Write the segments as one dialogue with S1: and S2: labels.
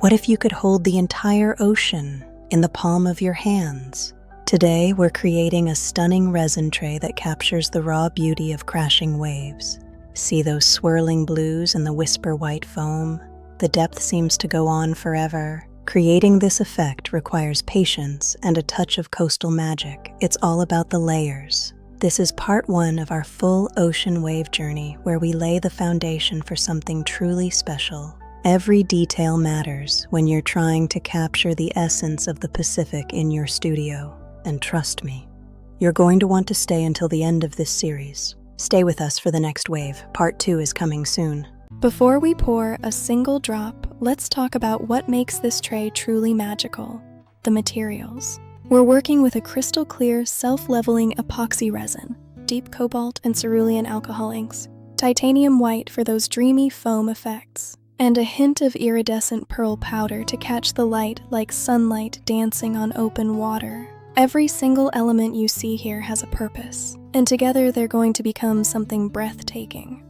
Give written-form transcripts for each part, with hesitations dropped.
S1: What if you could hold the entire ocean in the palm of your hands? Today, we're creating a stunning resin tray that captures the raw beauty of crashing waves. See those swirling blues and the whisper white foam? The depth seems to go on forever. Creating this effect requires patience and a touch of coastal magic. It's all about the layers. This is part 1 of our full ocean wave journey, where we lay the foundation for something truly special. Every detail matters when you're trying to capture the essence of the Pacific in your studio. And trust me, you're going to want to stay until the end of this series. Stay with us for the next wave. Part 2 is coming soon.
S2: Before we pour a single drop, let's talk about what makes this tray truly magical: the materials. We're working with a crystal clear, self-leveling epoxy resin, deep cobalt and cerulean alcohol inks, titanium white for those dreamy foam effects, and a hint of iridescent pearl powder to catch the light like sunlight dancing on open water. Every single element you see here has a purpose, and together they're going to become something breathtaking.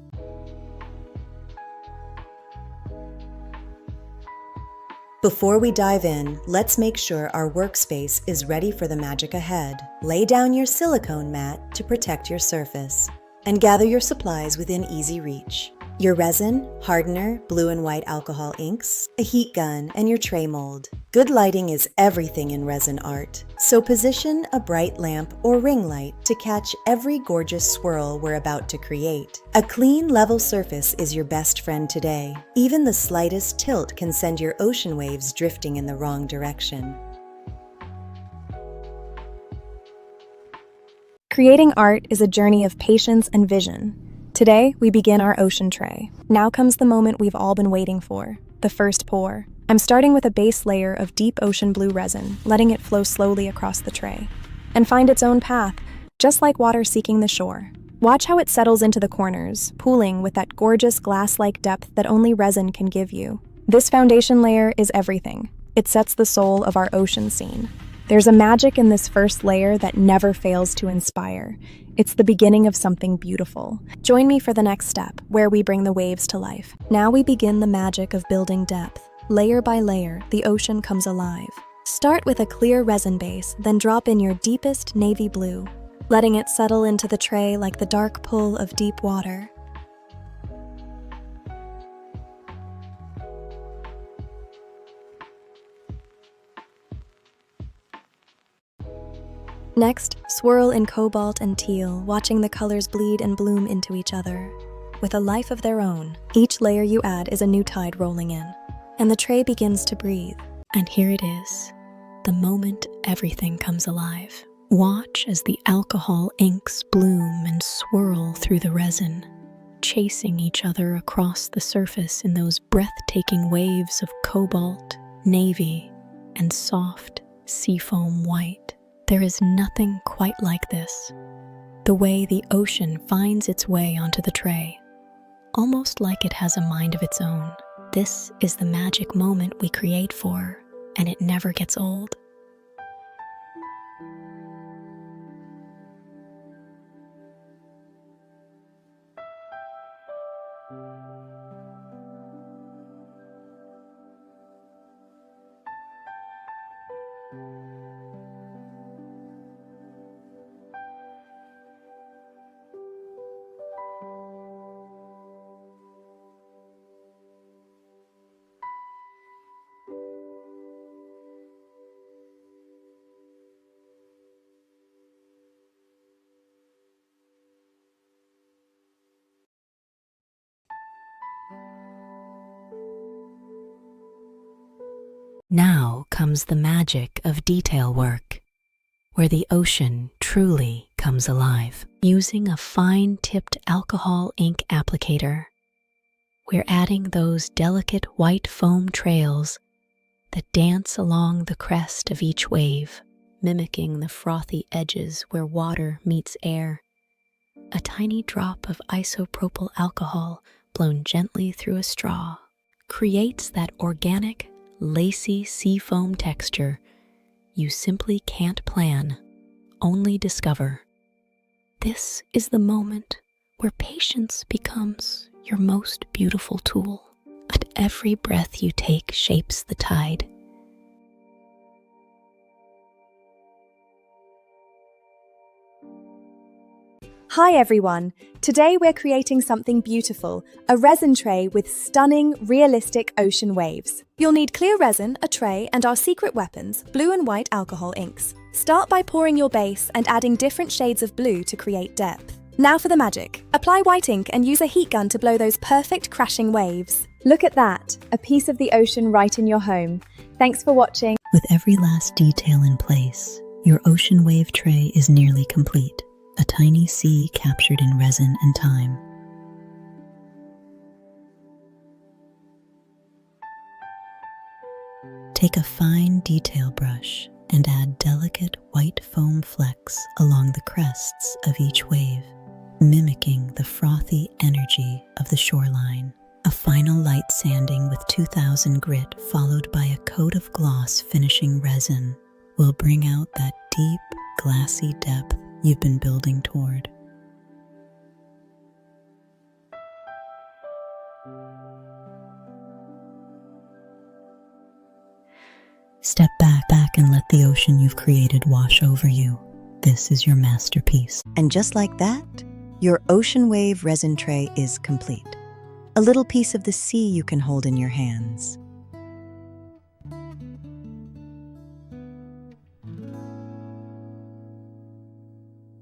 S1: Before we dive in, let's make sure our workspace is ready for the magic ahead. Lay down your silicone mat to protect your surface, and gather your supplies within easy reach. Your resin, hardener, blue and white alcohol inks, a heat gun, and your tray mold. Good lighting is everything in resin art, so position a bright lamp or ring light to catch every gorgeous swirl we're about to create. A clean, level surface is your best friend today. Even the slightest tilt can send your ocean waves drifting in the wrong direction.
S2: Creating art is a journey of patience and vision. Today, we begin our ocean tray. Now comes the moment we've all been waiting for, the first pour. I'm starting with a base layer of deep ocean blue resin, letting it flow slowly across the tray and find its own path, just like water seeking the shore. Watch how it settles into the corners, pooling with that gorgeous glass-like depth that only resin can give you. This foundation layer is everything. It sets the soul of our ocean scene. There's a magic in this first layer that never fails to inspire. It's the beginning of something beautiful. Join me for the next step, where we bring the waves to life. Now we begin the magic of building depth. Layer by layer, the ocean comes alive. Start with a clear resin base, then drop in your deepest navy blue, letting it settle into the tray like the dark pull of deep water. Next, swirl in cobalt and teal, watching the colors bleed and bloom into each other. With a life of their own, each layer you add is a new tide rolling in, and the tray begins to breathe. And here it is, the moment everything comes alive. Watch as the alcohol inks bloom and swirl through the resin, chasing each other across the surface in those breathtaking waves of cobalt, navy, and soft seafoam white. There is nothing quite like this. The way the ocean finds its way onto the tray, almost like it has a mind of its own. This is the magic moment we create for, and it never gets old.
S1: Now comes the magic of detail work, where the ocean truly comes alive. Using a fine-tipped alcohol ink applicator, we're adding those delicate white foam trails that dance along the crest of each wave, mimicking the frothy edges where water meets air. A tiny drop of isopropyl alcohol blown gently through a straw creates that organic, lacy seafoam texture you simply can't plan, only discover. This is the moment where patience becomes your most beautiful tool. But every breath you take shapes the tide.
S2: Hi everyone! Today we're creating something beautiful, a resin tray with stunning, realistic ocean waves. You'll need clear resin, a tray, and our secret weapons, blue and white alcohol inks. Start by pouring your base and adding different shades of blue to create depth. Now for the magic. Apply white ink and use a heat gun to blow those perfect crashing waves. Look at that, a piece of the ocean right in your home. Thanks for watching.
S1: With every last detail in place, your ocean wave tray is nearly complete. A tiny sea captured in resin and time. Take a fine detail brush and add delicate white foam flecks along the crests of each wave, mimicking the frothy energy of the shoreline. A final light sanding with 2000 grit followed by a coat of gloss finishing resin will bring out that deep, glassy depth you've been building toward. Step back and let the ocean you've created wash over you. This is your masterpiece. And just like that, your Ocean Wave Resin Tray is complete. A little piece of the sea you can hold in your hands.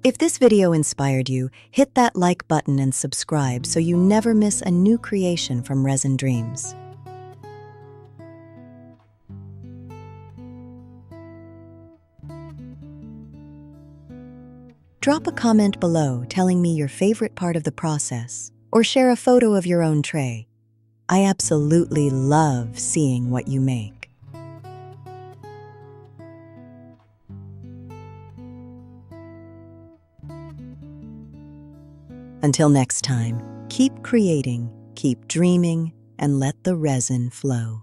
S1: If this video inspired you, hit that like button and subscribe so you never miss a new creation from Resin Dreams. Drop a comment below telling me your favorite part of the process, or share a photo of your own tray. I absolutely love seeing what you make. Until next time, keep creating, keep dreaming, and let the resin flow.